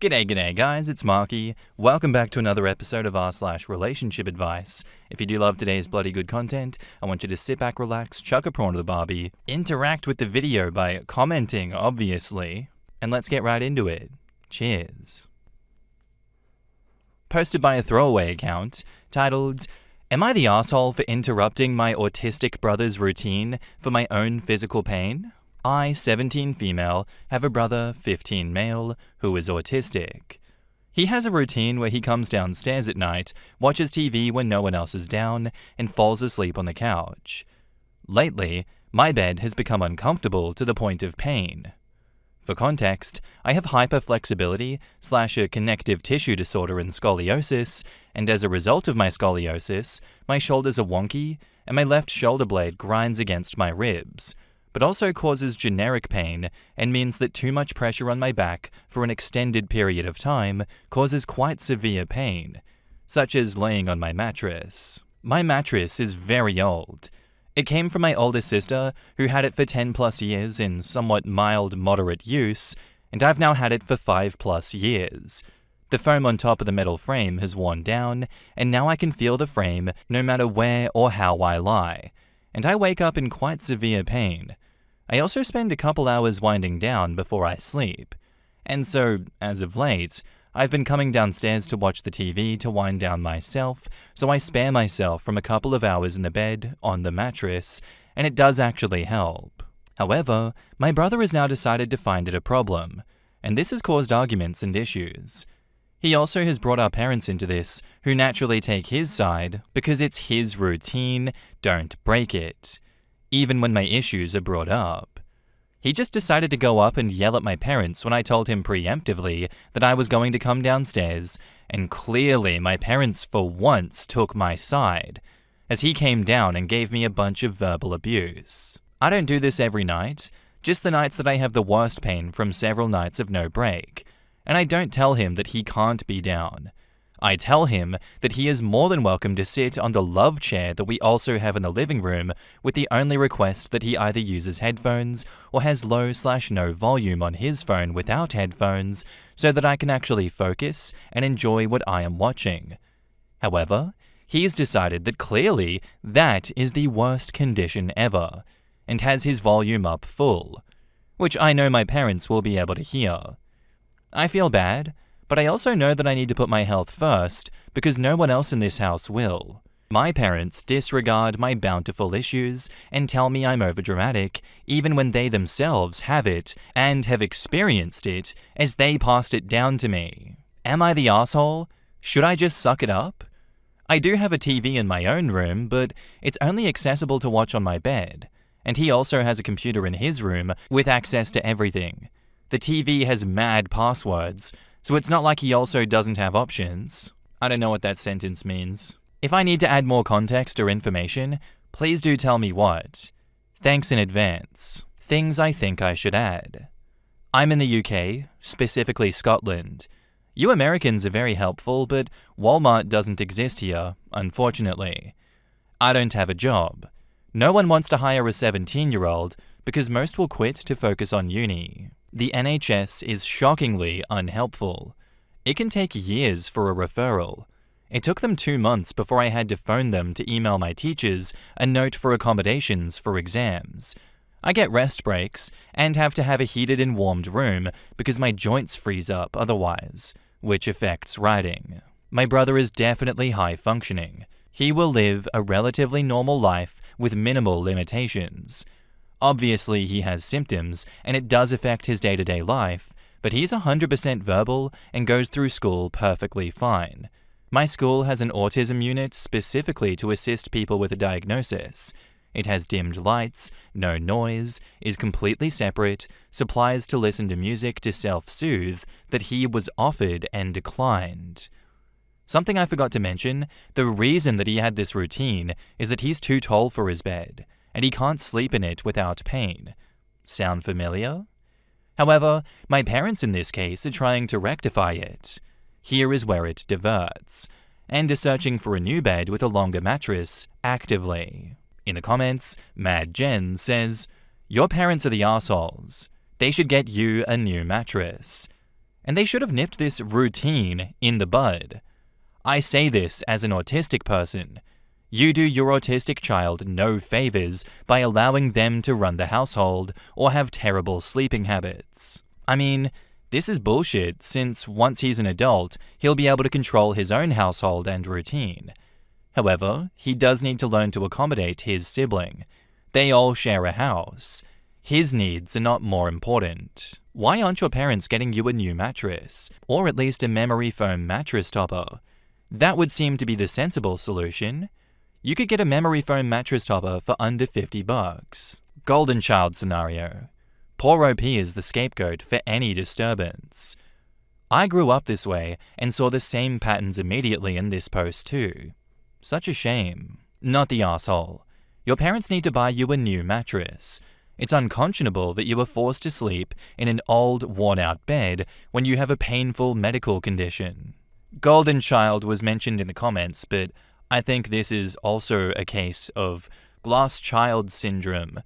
G'day guys, it's Markee. Welcome back to another episode of r/relationship advice. If you do love today's bloody good content, I want you to sit back, relax, chuck a prawn to the barbie, interact with the video by commenting, obviously, and let's get right into it. Cheers. Posted by a throwaway account, titled, "Am I the asshole for interrupting my autistic brother's routine for my own physical pain? I, 17 female, have a brother, 15 male, who is autistic. He has a routine where he comes downstairs at night, watches TV when no one else is down, and falls asleep on the couch. Lately, my bed has become uncomfortable to the point of pain. For context, I have hyperflexibility / a connective tissue disorder and scoliosis, and as a result of my scoliosis, my shoulders are wonky, and my left shoulder blade grinds against my ribs, but also causes generic pain and means that too much pressure on my back for an extended period of time causes quite severe pain, such as laying on my mattress. My mattress is very old. It came from my older sister, who had it for 10+ years in somewhat mild-moderate use, and I've now had it for 5+ years. The foam on top of the metal frame has worn down, and now I can feel the frame no matter where or how I lie, and I wake up in quite severe pain. I also spend a couple hours winding down before I sleep, and so, as of late, I've been coming downstairs to watch the TV to wind down myself, so I spare myself from a couple of hours in the bed, on the mattress, and it does actually help. However, my brother has now decided to find it a problem, and this has caused arguments and issues. He also has brought our parents into this, who naturally take his side because it's his routine, don't break it, even when my issues are brought up. He just decided to go up and yell at my parents when I told him preemptively that I was going to come downstairs, and clearly my parents for once took my side, as he came down and gave me a bunch of verbal abuse. I don't do this every night, just the nights that I have the worst pain from several nights of no break, and I don't tell him that he can't be down. I tell him that he is more than welcome to sit on the love chair that we also have in the living room, with the only request that he either uses headphones or has low/no volume on his phone without headphones so that I can actually focus and enjoy what I am watching. However, he's decided that clearly that is the worst condition ever, and has his volume up full, which I know my parents will be able to hear. I feel bad, but I also know that I need to put my health first because no one else in this house will. My parents disregard my bountiful issues and tell me I'm overdramatic even when they themselves have it and have experienced it as they passed it down to me. Am I the asshole? Should I just suck it up? I do have a TV in my own room, but it's only accessible to watch on my bed, and he also has a computer in his room with access to everything. The TV has mad passwords, so it's not like he also doesn't have options. I don't know what that sentence means. If I need to add more context or information, please do tell me what. Thanks in advance. Things I think I should add. I'm in the UK, specifically Scotland. You Americans are very helpful, but Walmart doesn't exist here, unfortunately. I don't have a job. No one wants to hire a 17-year-old because most will quit to focus on uni. The NHS is shockingly unhelpful. It can take years for a referral. It took them 2 months before I had to phone them to email my teachers a note for accommodations for exams. I get rest breaks and have to have a heated and warmed room because my joints freeze up otherwise, which affects writing. My brother is definitely high functioning. He will live a relatively normal life with minimal limitations. Obviously, he has symptoms, and it does affect his day-to-day life, but he's 100% verbal and goes through school perfectly fine. My school has an autism unit specifically to assist people with a diagnosis. It has dimmed lights, no noise, is completely separate, supplies to listen to music to self-soothe that he was offered and declined. Something I forgot to mention, the reason that he had this routine is that he's too tall for his bed, and he can't sleep in it without pain. Sound familiar? However, my parents in this case are trying to rectify it. Here is where it diverts, and are searching for a new bed with a longer mattress actively. In the comments, Mad Jen says, "Your parents are the assholes. They should get you a new mattress." and they should have nipped this routine in the bud. I say this as an autistic person. You do your autistic child no favors by allowing them to run the household or have terrible sleeping habits. I mean, this is bullshit, since once he's an adult, he'll be able to control his own household and routine. However, he does need to learn to accommodate his sibling. They all share a house. His needs are not more important. Why aren't your parents getting you a new mattress? Or at least a memory foam mattress topper? That would seem to be the sensible solution. You could get a memory foam mattress topper for under $50. Golden child scenario. Poor OP is the scapegoat for any disturbance. I grew up this way and saw the same patterns immediately in this post too. Such a shame. Not the asshole. Your parents need to buy you a new mattress. It's unconscionable that you were forced to sleep in an old, worn-out bed when you have a painful medical condition. Golden child was mentioned in the comments, but I think this is also a case of glass child syndrome,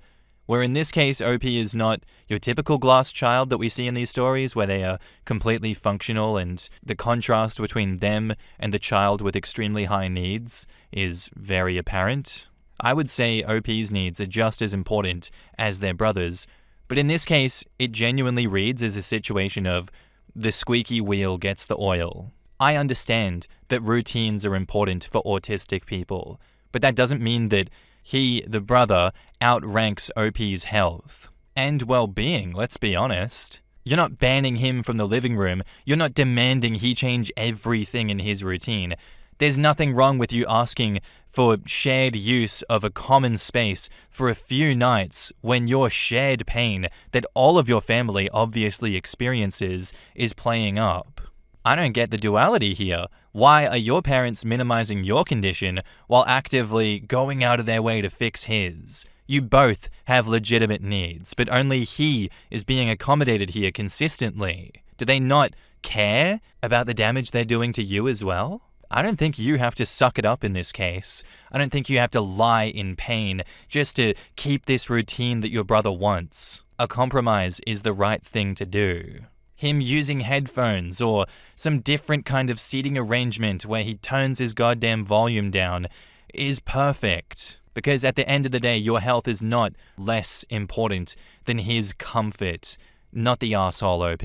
where in this case OP is not your typical glass child that we see in these stories where they are completely functional and the contrast between them and the child with extremely high needs is very apparent. I would say OP's needs are just as important as their brothers, but in this case, it genuinely reads as a situation of the squeaky wheel gets the oil. I understand that routines are important for autistic people, but that doesn't mean that he, the brother, outranks OP's health and well-being, let's be honest. You're not banning him from the living room. You're not demanding he change everything in his routine. There's nothing wrong with you asking for shared use of a common space for a few nights when your shared pain that all of your family obviously experiences is playing up. I don't get the duality here. Why are your parents minimizing your condition while actively going out of their way to fix his? You both have legitimate needs, but only he is being accommodated here consistently. Do they not care about the damage they're doing to you as well? I don't think you have to suck it up in this case. I don't think you have to lie in pain just to keep this routine that your brother wants. A compromise is the right thing to do. Him using headphones or some different kind of seating arrangement where he turns his goddamn volume down is perfect. Because at the end of the day, your health is not less important than his comfort, not the asshole OP.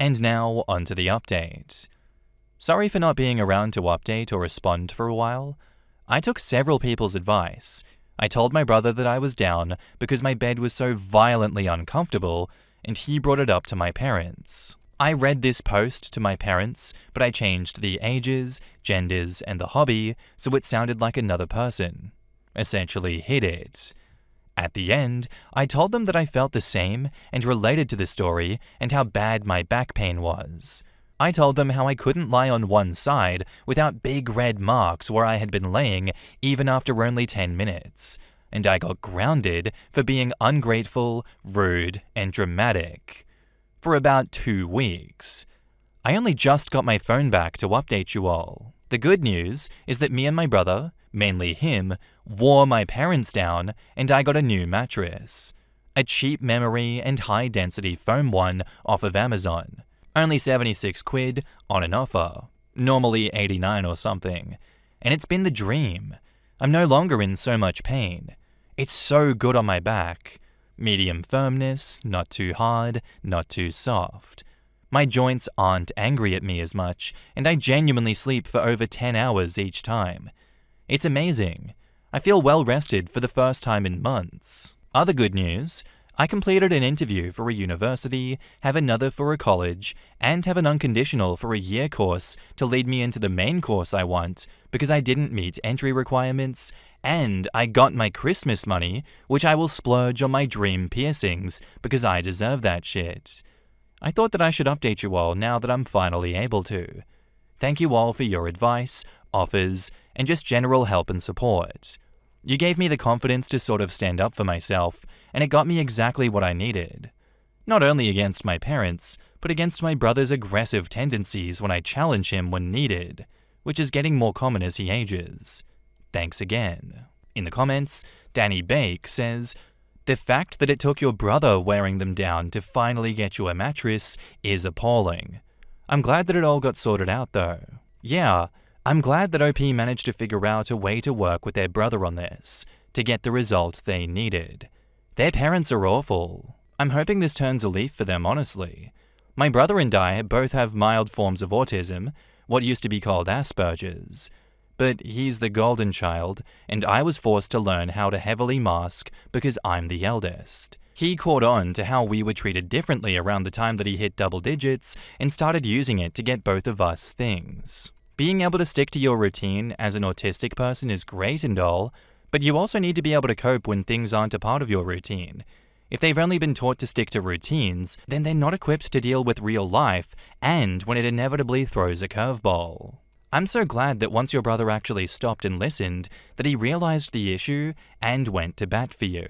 And now, onto the update. Sorry for not being around to update or respond for a while. I took several people's advice. I told my brother that I was down because my bed was so violently uncomfortable, and he brought it up to my parents. I read this post to my parents, but I changed the ages, genders, and the hobby so it sounded like another person. Essentially hid it. At the end, I told them that I felt the same and related to the story and how bad my back pain was. I told them how I couldn't lie on one side without big red marks where I had been laying even after only 10 minutes, and I got grounded for being ungrateful, rude, and dramatic. For about 2 weeks. I only just got my phone back to update you all. The good news is that me and my brother, mainly him, wore my parents down and I got a new mattress. A cheap memory and high-density foam one off of Amazon. Only 76 quid on an offer. Normally 89 or something. And it's been the dream. I'm no longer in so much pain. It's so good on my back. Medium firmness, not too hard, not too soft. My joints aren't angry at me as much, and I genuinely sleep for over 10 hours each time. It's amazing. I feel well rested for the first time in months. Other good news, I completed an interview for a university, have another for a college, and have an unconditional for a year course to lead me into the main course I want because I didn't meet entry requirements, and I got my Christmas money, which I will splurge on my dream piercings because I deserve that shit. I thought that I should update you all now that I'm finally able to. Thank you all for your advice, offers, and just general help and support. You gave me the confidence to sort of stand up for myself, and it got me exactly what I needed. Not only against my parents, but against my brother's aggressive tendencies when I challenge him when needed, which is getting more common as he ages. Thanks again. In the comments, Danny Bake says, The fact that it took your brother wearing them down to finally get you a mattress is appalling. I'm glad that it all got sorted out though. Yeah, I'm glad that OP managed to figure out a way to work with their brother on this, to get the result they needed. Their parents are awful. I'm hoping this turns a leaf for them, honestly. My brother and I both have mild forms of autism, what used to be called Asperger's. But he's the golden child, and I was forced to learn how to heavily mask because I'm the eldest. He caught on to how we were treated differently around the time that he hit double digits and started using it to get both of us things. Being able to stick to your routine as an autistic person is great and all, but you also need to be able to cope when things aren't a part of your routine. If they've only been taught to stick to routines, then they're not equipped to deal with real life and when it inevitably throws a curveball. I'm so glad that once your brother actually stopped and listened, that he realized the issue and went to bat for you.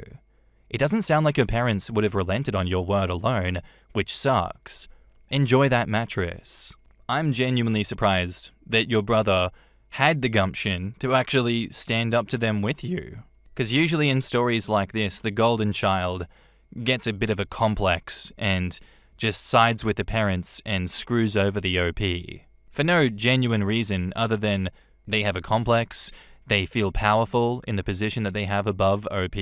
It doesn't sound like your parents would have relented on your word alone, which sucks. Enjoy that mattress. I'm genuinely surprised that your brother had the gumption to actually stand up to them with you. Because usually in stories like this, the golden child gets a bit of a complex and just sides with the parents and screws over the OP. For no genuine reason other than they have a complex, they feel powerful in the position that they have above OP,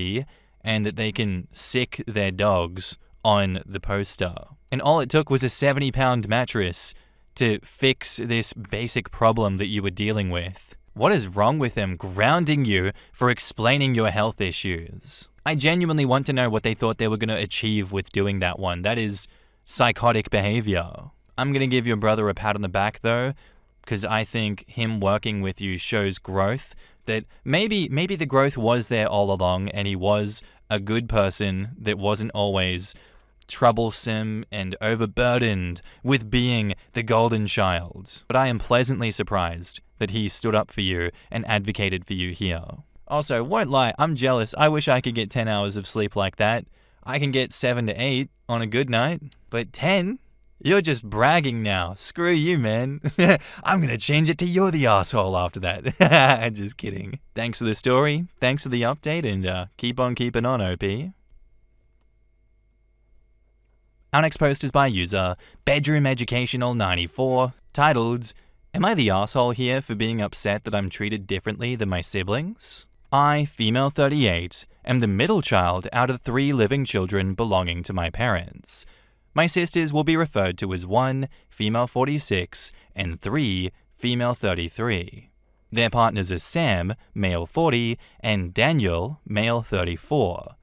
and that they can sick their dogs on the poster. And all it took was a 70-pound mattress to fix this basic problem that you were dealing with. What is wrong with them grounding you for explaining your health issues? I genuinely want to know what they thought they were going to achieve with doing that one. That is psychotic behavior. I'm going to give your brother a pat on the back though, because I think him working with you shows growth. That maybe the growth was there all along and he was a good person that wasn't always troublesome and overburdened with being the golden child. But I am pleasantly surprised that he stood up for you and advocated for you here. Also, won't lie, I'm jealous. I wish I could get 10 hours of sleep like that. I can get 7 to 8 on a good night, but 10? You're just bragging now. Screw you, man. I'm gonna change it to you're the asshole after that. Just kidding. Thanks for the story, thanks for the update, and keep on keeping on, OP. Our next post is by user Bedroom Educational 94, titled, "Am I the asshole here for being upset that I'm treated differently than my siblings? I, female 38, am the middle child out of 3 living children belonging to my parents. My sisters will be referred to as 1, female 46, and 3, female 33. Their partners are Sam, male 40, and Daniel, male 34.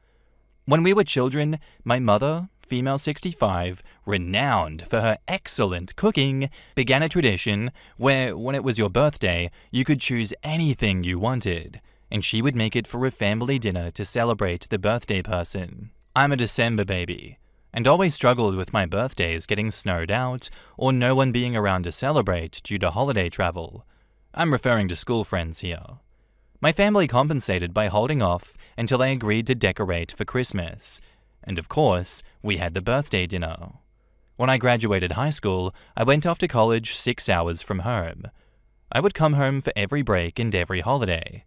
When we were children, my mother, female 65, renowned for her excellent cooking, began a tradition where, when it was your birthday, you could choose anything you wanted, and she would make it for a family dinner to celebrate the birthday person. I'm a December baby, and always struggled with my birthdays getting snowed out or no one being around to celebrate due to holiday travel. I'm referring to school friends here. My family compensated by holding off until I agreed to decorate for Christmas, and of course, we had the birthday dinner. When I graduated high school, I went off to college 6 hours from home. I would come home for every break and every holiday.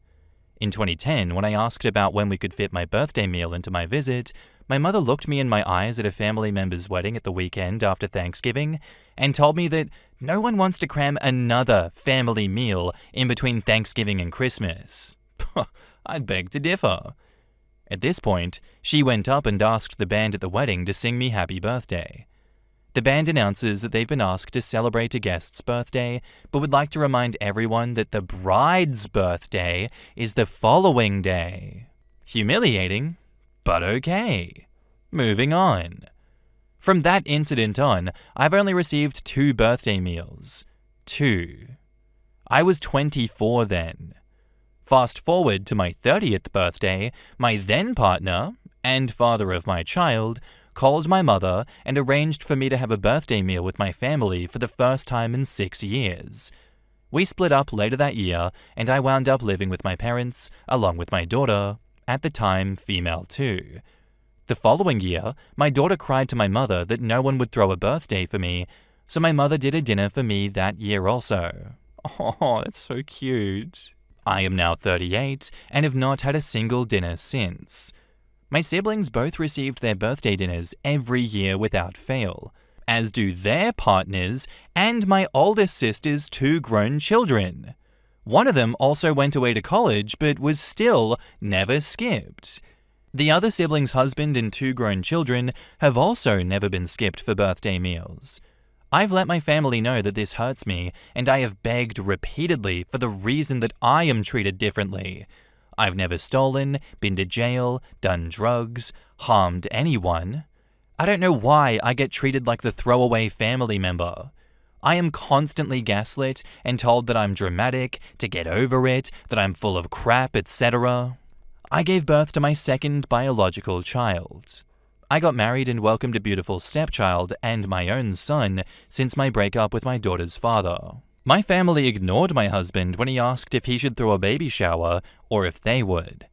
In 2010, when I asked about when we could fit my birthday meal into my visit, my mother looked me in my eyes at a family member's wedding at the weekend after Thanksgiving and told me that no one wants to cram another family meal in between Thanksgiving and Christmas. I beg to differ. At this point, she went up and asked the band at the wedding to sing me happy birthday. The band announces that they've been asked to celebrate a guest's birthday, but would like to remind everyone that the bride's birthday is the following day. Humiliating, but okay. Moving on. From that incident on, I've only received 2 birthday meals. 2. I was 24 then. Fast forward to my 30th birthday, my then partner, and father of my child, called my mother and arranged for me to have a birthday meal with my family for the first time in 6 years. We split up later that year, and I wound up living with my parents, along with my daughter, at the time female too. The following year, my daughter cried to my mother that no one would throw a birthday for me, so my mother did a dinner for me that year also. Oh, that's so cute. I am now 38 and have not had a single dinner since. My siblings both received their birthday dinners every year without fail, as do their partners and my oldest sister's 2 grown children. One of them also went away to college but was still never skipped. The other sibling's husband and 2 grown children have also never been skipped for birthday meals. I've let my family know that this hurts me, and I have begged repeatedly for the reason that I am treated differently. I've never stolen, been to jail, done drugs, harmed anyone. I don't know why I get treated like the throwaway family member. I am constantly gaslit and told that I'm dramatic, to get over it, that I'm full of crap, etc. I gave birth to my 2nd biological child. I got married and welcomed a beautiful stepchild and my own son since my breakup with my daughter's father. My family ignored my husband when he asked if he should throw a baby shower or if they would.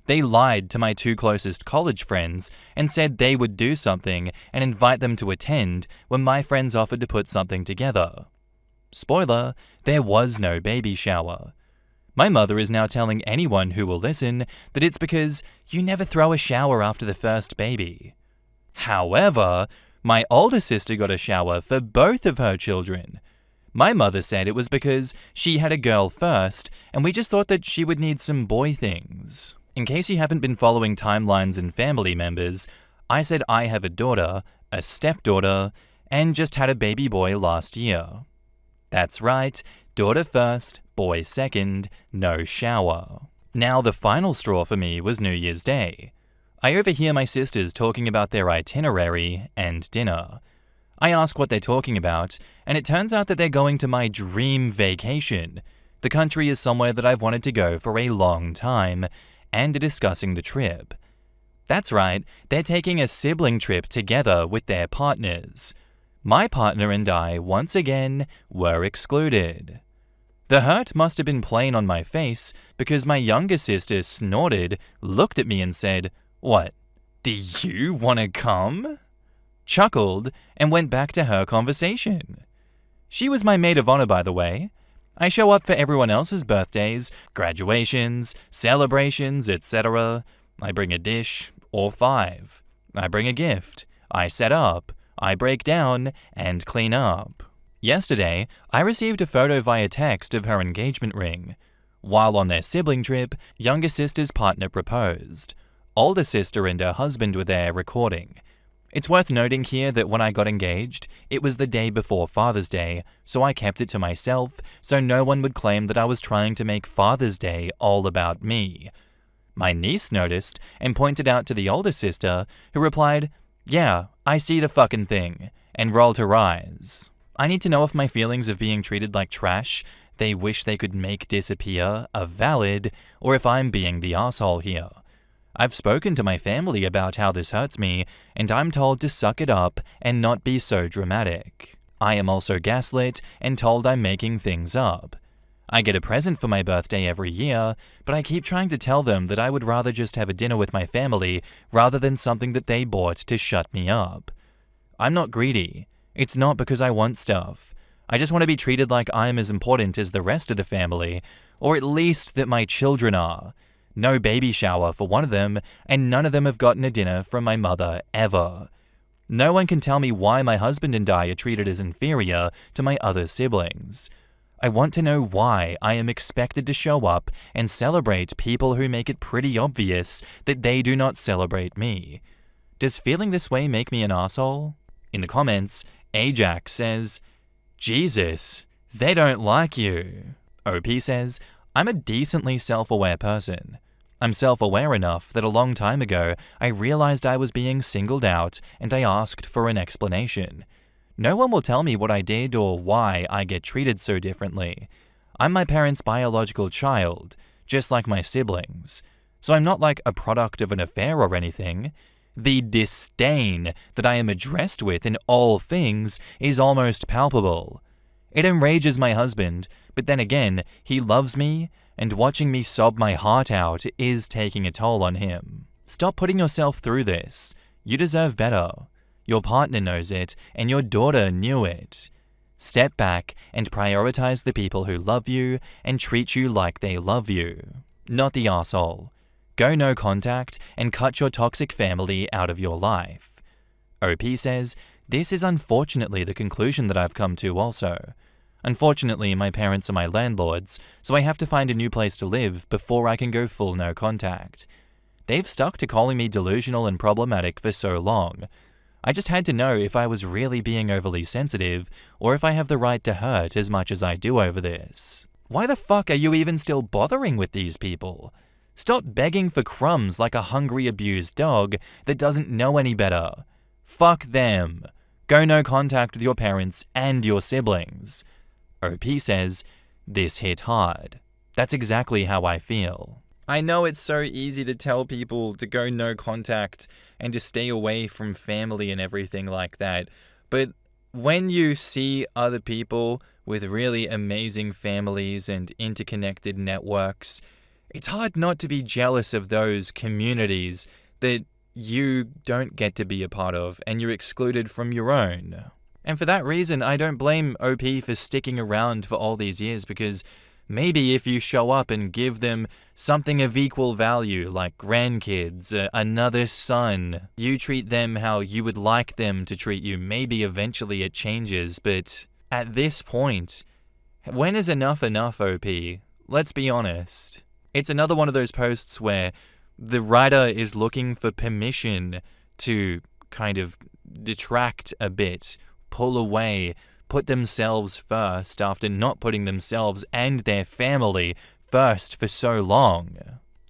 They lied to my 2 closest college friends and said they would do something and invite them to attend when my friends offered to put something together. Spoiler, there was no baby shower. My mother is now telling anyone who will listen that it's because you never throw a shower after the first baby. However, my older sister got a shower for both of her children. My mother said it was because she had a girl first, and we just thought that she would need some boy things. In case you haven't been following timelines and family members, I said I have a daughter, a stepdaughter, and just had a baby boy last year. That's right, daughter first, boy second, no shower. Now the final straw for me was New Year's Day. I overhear my sisters talking about their itinerary and dinner. I ask what they're talking about, and it turns out that they're going to my dream vacation. The country is somewhere that I've wanted to go for a long time, and are discussing the trip. That's right, they're taking a sibling trip together with their partners. My partner and I, once again, were excluded. The hurt must have been plain on my face because my younger sister snorted, looked at me and said, "What, do you want to come?" Chuckled, and went back to her conversation. She was my maid of honor, by the way. I show up for everyone else's birthdays, graduations, celebrations, etc. I bring a dish, or 5. I bring a gift. I set up. I break down, and clean up. Yesterday, I received a photo via text of her engagement ring. While on their sibling trip, younger sister's partner proposed. Older sister and her husband were there recording. It's worth noting here that when I got engaged, it was the day before Father's Day, so I kept it to myself so no one would claim that I was trying to make Father's Day all about me. My niece noticed and pointed out to the older sister, who replied, "Yeah, I see the fucking thing," and rolled her eyes. I need to know if my feelings of being treated like trash they wish they could make disappear are valid, or if I'm being the asshole here. I've spoken to my family about how this hurts me, and I'm told to suck it up and not be so dramatic. I am also gaslit and told I'm making things up. I get a present for my birthday every year, but I keep trying to tell them that I would rather just have a dinner with my family rather than something that they bought to shut me up. I'm not greedy. It's not because I want stuff. I just want to be treated like I'm as important as the rest of the family, or at least that my children are. No baby shower for one of them, and none of them have gotten a dinner from my mother ever. No one can tell me why my husband and I are treated as inferior to my other siblings. I want to know why I am expected to show up and celebrate people who make it pretty obvious that they do not celebrate me. Does feeling this way make me an asshole? In the comments, Ajax says, "Jesus, they don't like you." OP says, "I'm a decently self-aware person. I'm self-aware enough that a long time ago I realized I was being singled out and I asked for an explanation. No one will tell me what I did or why I get treated so differently. I'm my parents' biological child, just like my siblings. So I'm not like a product of an affair or anything. The disdain that I am addressed with in all things is almost palpable. It enrages my husband, but then again, he loves me, and watching me sob my heart out is taking a toll on him. Stop putting yourself through this. You deserve better. Your partner knows it, and your daughter knew it. Step back and prioritize the people who love you and treat you like they love you. Not the asshole. Go no contact and cut your toxic family out of your life. OP says, this is unfortunately the conclusion that I've come to also. Unfortunately, my parents are my landlords, so I have to find a new place to live before I can go full no contact. They've stuck to calling me delusional and problematic for so long. I just had to know if I was really being overly sensitive, or if I have the right to hurt as much as I do over this. Why the fuck are you even still bothering with these people? Stop begging for crumbs like a hungry, abused dog that doesn't know any better. Fuck them. Go no contact with your parents and your siblings. OP says, this hit hard. That's exactly how I feel. I know it's so easy to tell people to go no contact and to stay away from family and everything like that, but when you see other people with really amazing families and interconnected networks, it's hard not to be jealous of those communities that you don't get to be a part of and you're excluded from your own. And for that reason, I don't blame OP for sticking around for all these years, because maybe if you show up and give them something of equal value, like grandkids, another son, you treat them how you would like them to treat you, maybe eventually it changes. But at this point, when is enough enough, OP? Let's be honest. It's another one of those posts where the writer is looking for permission to kind of detract a bit, pull away, put themselves first after not putting themselves and their family first for so long.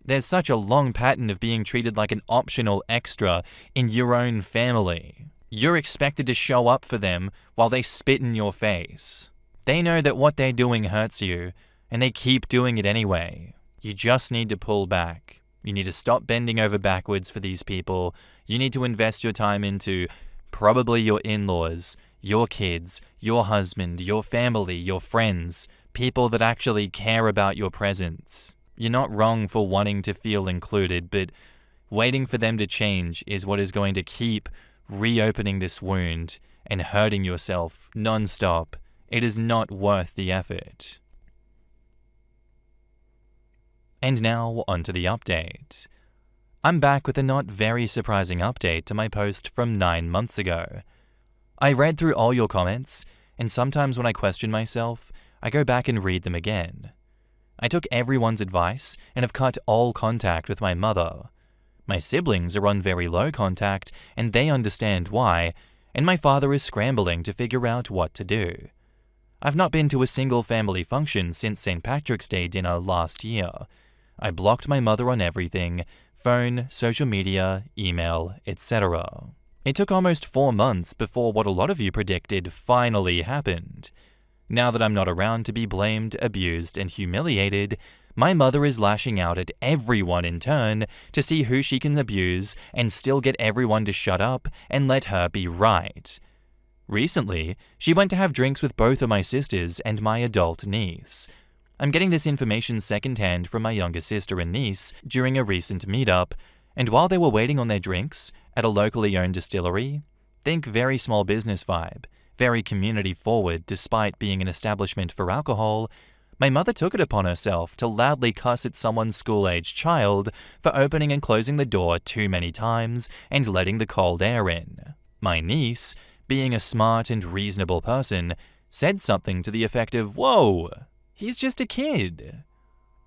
There's such a long pattern of being treated like an optional extra in your own family. You're expected to show up for them while they spit in your face. They know that what they're doing hurts you, and they keep doing it anyway. You just need to pull back. You need to stop bending over backwards for these people. You need to invest your time into probably your in-laws, your kids, your husband, your family, your friends, people that actually care about your presence. You're not wrong for wanting to feel included, but waiting for them to change is what is going to keep reopening this wound and hurting yourself non-stop. It is not worth the effort. And now, onto the update. I'm back with a not very surprising update to my post from 9 months ago. I read through all your comments, and sometimes when I question myself, I go back and read them again. I took everyone's advice and have cut all contact with my mother. My siblings are on very low contact, and they understand why, and my father is scrambling to figure out what to do. I've not been to a single family function since St. Patrick's Day dinner last year. I blocked my mother on everything: phone, social media, email, etc. It took almost 4 months before what a lot of you predicted finally happened. Now that I'm not around to be blamed, abused, and humiliated, my mother is lashing out at everyone in turn to see who she can abuse and still get everyone to shut up and let her be right. Recently, she went to have drinks with both of my sisters and my adult niece. I'm getting this information secondhand from my younger sister and niece during a recent meetup, and while they were waiting on their drinks at a locally owned distillery, think very small business vibe, very community forward despite being an establishment for alcohol, my mother took it upon herself to loudly cuss at someone's school-aged child for opening and closing the door too many times and letting the cold air in. My niece, being a smart and reasonable person, said something to the effect of, "Whoa, he's just a kid."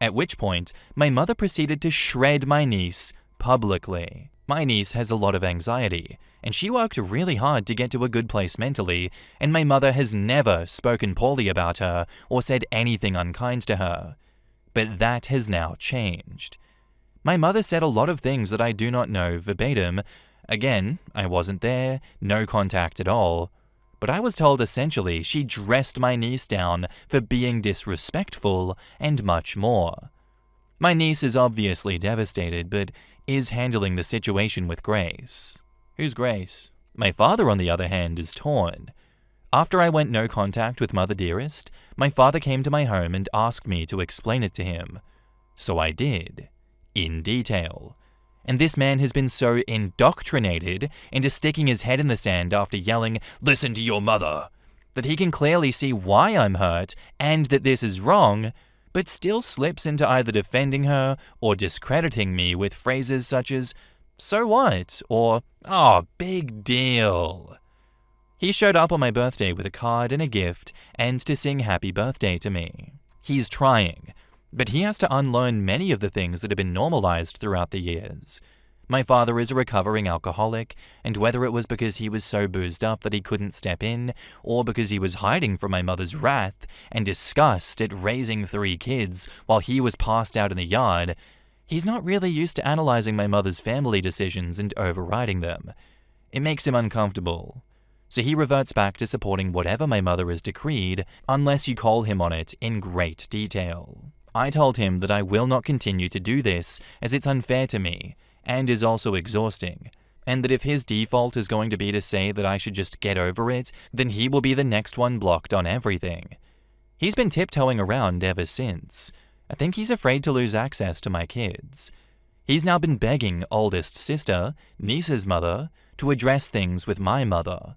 At which point, my mother proceeded to shred my niece publicly. My niece has a lot of anxiety, and she worked really hard to get to a good place mentally, and my mother has never spoken poorly about her or said anything unkind to her. But that has now changed. My mother said a lot of things that I do not know verbatim. Again, I wasn't there, no contact at all. But I was told essentially she dressed my niece down for being disrespectful and much more. My niece is obviously devastated, but is handling the situation with grace. Who's Grace? My father, on the other hand, is torn. After I went no contact with Mother Dearest, my father came to my home and asked me to explain it to him. So I did, in detail. And this man has been so indoctrinated into sticking his head in the sand after yelling, "Listen to your mother," that he can clearly see why I'm hurt and that this is wrong, but still slips into either defending her or discrediting me with phrases such as, "So what?" or "Oh, big deal." He showed up on my birthday with a card and a gift and to sing happy birthday to me. He's trying, but he has to unlearn many of the things that have been normalized throughout the years. My father is a recovering alcoholic, and whether it was because he was so boozed up that he couldn't step in, or because he was hiding from my mother's wrath and disgust at raising 3 kids while he was passed out in the yard, he's not really used to analyzing my mother's family decisions and overriding them. It makes him uncomfortable. So he reverts back to supporting whatever my mother has decreed, unless you call him on it in great detail. I told him that I will not continue to do this as it's unfair to me, and is also exhausting, and that if his default is going to be to say that I should just get over it, then he will be the next one blocked on everything. He's been tiptoeing around ever since. I think he's afraid to lose access to my kids. He's now been begging oldest sister, niece's mother, to address things with my mother.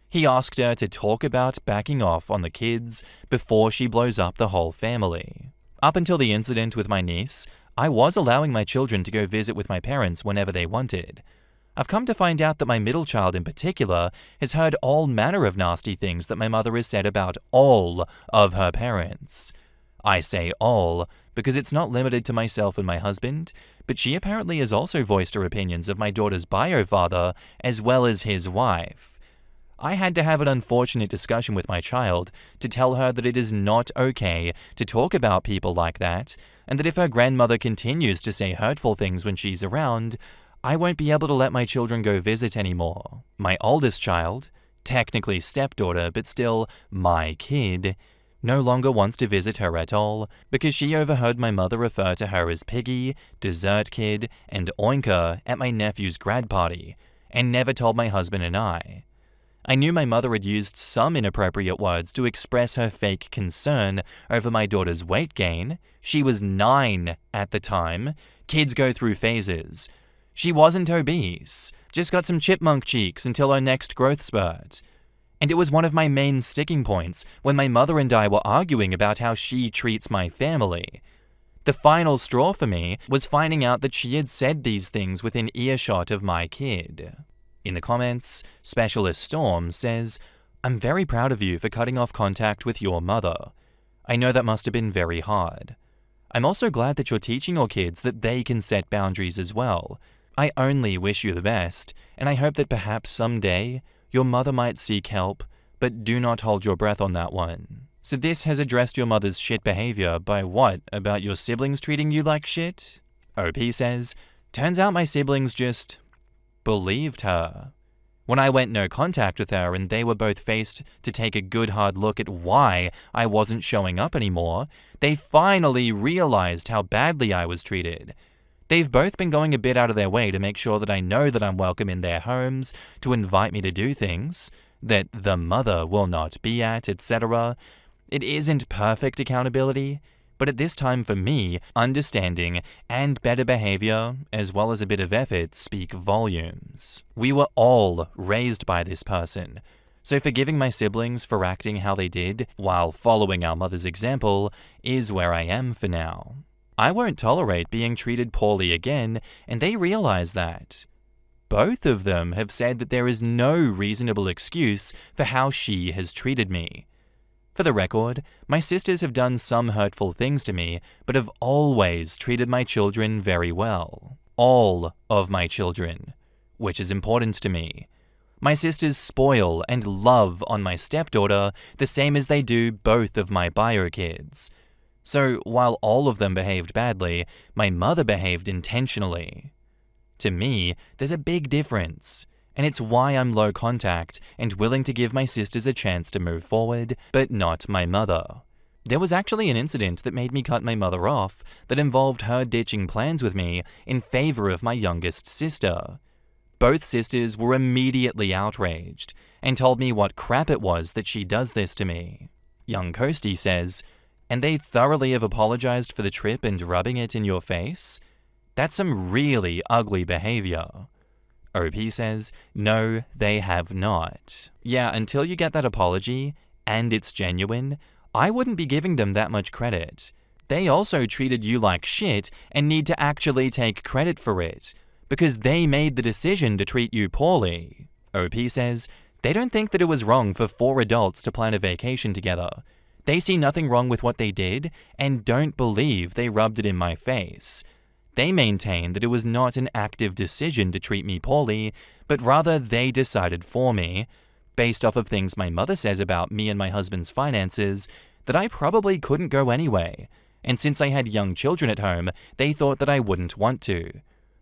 He asked her to talk about backing off on the kids before she blows up the whole family. Up until the incident with my niece, I was allowing my children to go visit with my parents whenever they wanted. I've come to find out that my middle child in particular has heard all manner of nasty things that my mother has said about all of her parents. I say all because it's not limited to myself and my husband, but she apparently has also voiced her opinions of my daughter's bio father as well as his wife. I had to have an unfortunate discussion with my child to tell her that it is not okay to talk about people like that, and that if her grandmother continues to say hurtful things when she's around, I won't be able to let my children go visit anymore. My oldest child, technically stepdaughter but still my kid, no longer wants to visit her at all because she overheard my mother refer to her as Piggy, Dessert Kid, and Oinker at my nephew's grad party, and never told my husband and I. I knew my mother had used some inappropriate words to express her fake concern over my daughter's weight gain. She was 9 at the time. Kids go through phases. She wasn't obese, just got some chipmunk cheeks until her next growth spurt. And it was one of my main sticking points when my mother and I were arguing about how she treats my family. The final straw for me was finding out that she had said these things within earshot of my kid. In the comments, Specialist Storm says, "I'm very proud of you for cutting off contact with your mother. I know that must have been very hard. I'm also glad that you're teaching your kids that they can set boundaries as well. I only wish you the best, and I hope that perhaps someday your mother might seek help, but do not hold your breath on that one." So this has addressed your mother's shit behavior by what about your siblings treating you like shit? OP says, "Turns out my siblings just believed her. When I went no contact with her and they were both faced to take a good hard look at why I wasn't showing up anymore, they finally realized how badly I was treated. They've both been going a bit out of their way to make sure that I know that I'm welcome in their homes, to invite me to do things that the mother will not be at, etc. It isn't perfect accountability, but at this time for me, understanding and better behavior, as well as a bit of effort, speak volumes. We were all raised by this person, so forgiving my siblings for acting how they did while following our mother's example is where I am for now. I won't tolerate being treated poorly again, and they realize that. Both of them have said that there is no reasonable excuse for how she has treated me. For the record, my sisters have done some hurtful things to me, but have always treated my children very well. All of my children, which is important to me. My sisters spoil and love on my stepdaughter the same as they do both of my bio kids. So while all of them behaved badly, my mother behaved intentionally. To me, there's a big difference. And it's why I'm low contact and willing to give my sisters a chance to move forward, but not my mother. There was actually an incident that made me cut my mother off that involved her ditching plans with me in favor of my youngest sister. Both sisters were immediately outraged and told me what crap it was that she does this to me. Young Coasty says, "And they thoroughly have apologized for the trip and rubbing it in your face? That's some really ugly behavior." OP says, "No, they have not." Yeah, until you get that apology, and it's genuine, I wouldn't be giving them that much credit. they also treated you like shit and need to actually take credit for it, because they made the decision to treat you poorly. OP says, they don't think that it was wrong for 4 adults to plan a vacation together. They see nothing wrong with what they did and don't believe they rubbed it in my face. They maintain that it was not an active decision to treat me poorly, but rather they decided for me, based off of things my mother says about me and my husband's finances, that I probably couldn't go anyway. And since I had young children at home, they thought that I wouldn't want to.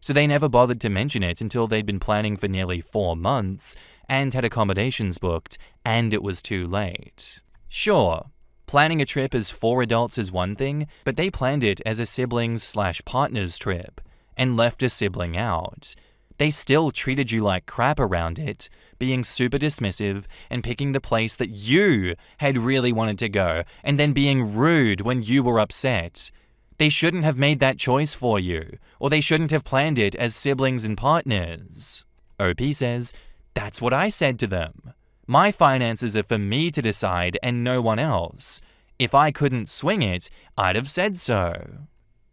So they never bothered to mention it until they'd been planning for nearly 4 months and had accommodations booked, and it was too late. Sure, planning a trip as 4 adults is one thing, but they planned it as a siblings/partners trip and left a sibling out. They still treated you like crap around it, being super dismissive and picking the place that you had really wanted to go, and then being rude when you were upset. They shouldn't have made that choice for you, or they shouldn't have planned it as siblings and partners. OP says, that's what I said to them. My finances are for me to decide and no one else. If I couldn't swing it, I'd have said so.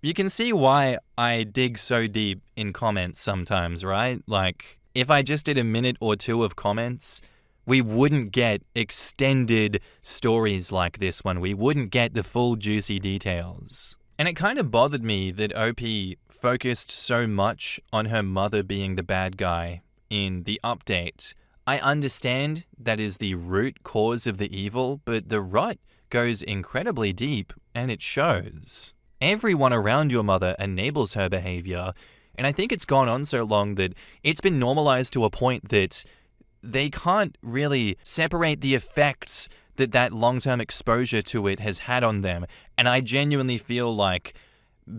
You can see why I dig so deep in comments sometimes, right? Like, if I just did a minute or 2 of comments, we wouldn't get extended stories like this one. We wouldn't get the full juicy details. And it kind of bothered me that OP focused so much on her mother being the bad guy in the update. I understand that is the root cause of the evil, but the rot goes incredibly deep, and it shows. Everyone around your mother enables her behavior, and I think it's gone on so long that it's been normalized to a point that they can't really separate the effects that long-term exposure to it has had on them. And I genuinely feel like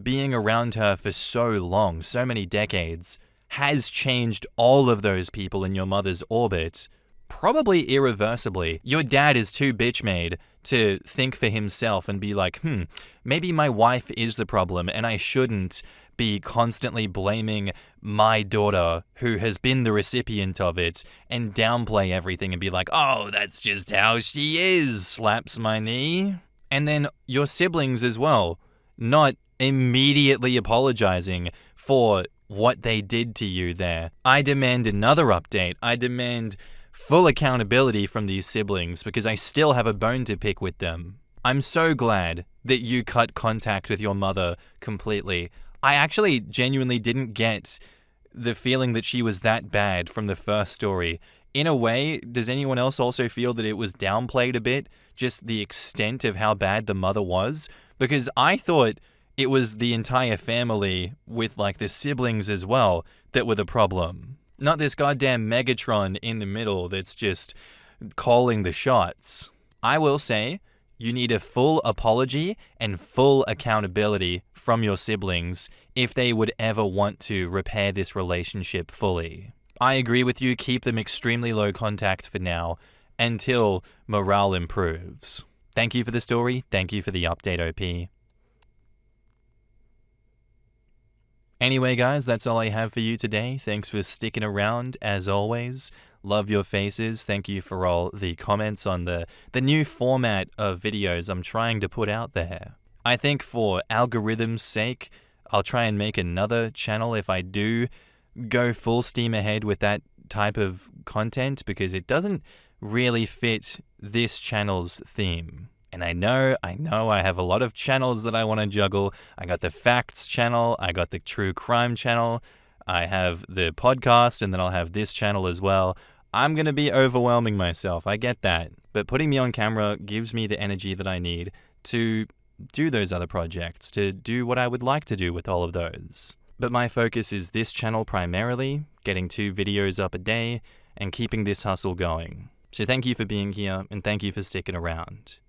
being around her for so long, so many decades, has changed all of those people in your mother's orbit, probably irreversibly. Your dad is too bitch-made to think for himself and be like, maybe my wife is the problem and I shouldn't be constantly blaming my daughter who has been the recipient of it and downplay everything and be like, oh, that's just how she is, slaps my knee. And then your siblings as well, not immediately apologizing for what they did to you there. I demand another update. I demand full accountability from these siblings because I still have a bone to pick with them. I'm so glad that you cut contact with your mother completely. I actually genuinely didn't get the feeling that she was that bad from the first story. In a way, does anyone else also feel that it was downplayed a bit, just the extent of how bad the mother was? Because I thought it was the entire family with like the siblings as well that were the problem. Not this goddamn Megatron in the middle that's just calling the shots. I will say, you need a full apology and full accountability from your siblings if they would ever want to repair this relationship fully. I agree with you, keep them extremely low contact for now until morale improves. Thank you for the story, thank you for the update, OP. Anyway, guys, that's all I have for you today. Thanks for sticking around, as always. Love your faces. Thank you for all the comments on the new format of videos I'm trying to put out there. I think for algorithm's sake, I'll try and make another channel if I do go full steam ahead with that type of content, because it doesn't really fit this channel's theme. And I know I have a lot of channels that I want to juggle. I got the facts channel, I got the true crime channel, I have the podcast, and then I'll have this channel as well. I'm going to be overwhelming myself, I get that. But putting me on camera gives me the energy that I need to do those other projects, to do what I would like to do with all of those. But my focus is this channel primarily, getting 2 videos up a day, and keeping this hustle going. So thank you for being here, and thank you for sticking around.